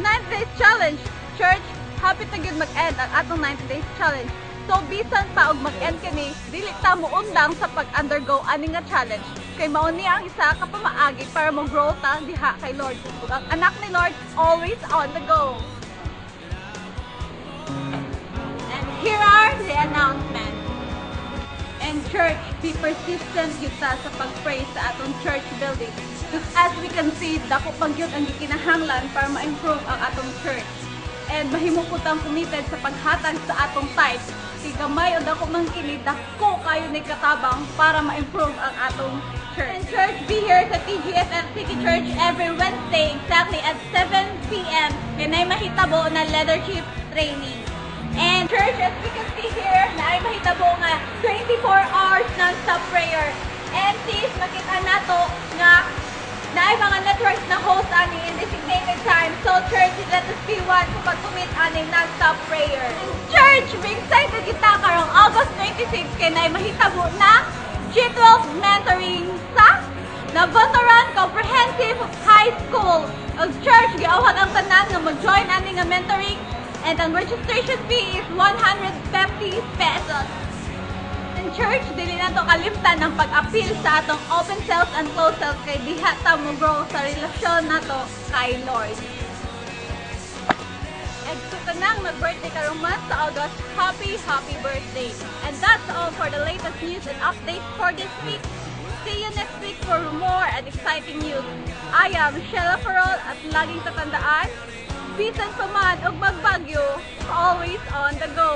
90 days challenge. Church, happy to good mag-end ang atong 90 days challenge. So bisan pa og mag-end kini, dili ta mo undang sa pag-undergo ani nga challenge. Kay mao ni ang isa ka pamaagi para mo grow ta diha kay Lord. Ug ang anak ni Lord always on the go. And here are the announcements. And church, be persistent kita sa pag-pray sa atong church building. Because as we can see, dako pang yun ang gikinahanglan para ma-improve ang atong church. And mahimo po tang committed sa paghatag sa atong tithe. Gamay o dako mang kini, dako kayo ni katabang para ma-improve ang atong church. And church, be here sa TGFF City Church every Wednesday exactly at 7 p.m. Kaya mahitabo na leadership training. And church, as we can see here, na ay mahitabo nga 24 hours non-stop prayer. And sis, makita nato nga na ay mga networks na host ani in designated time. So church, let us be one to pag-commit ani non-stop prayer. And church, be excited kita karong August 26 kay na ay mahitabo na G12 mentoring sa Nabundaran Comprehensive High School. Og church, giawhat ang tanan nga mag-join ani nga mentoring. And ang registration fee is 150 pesos. And church, dili na to kalimtan ng pag-appeal sa atong open cells and closed cells kay diha ta mo grow sa relasyon nato kay Lord. And so kanang mag-birthday karong month sa August, happy birthday! And that's all for the latest news and updates for this week. See you next week for more and exciting news. I am Shella Farol at laging tatandaan, bisan pa man og magbagyo, always on the go.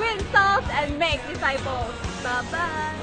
Win souls and make disciples. Bye-bye!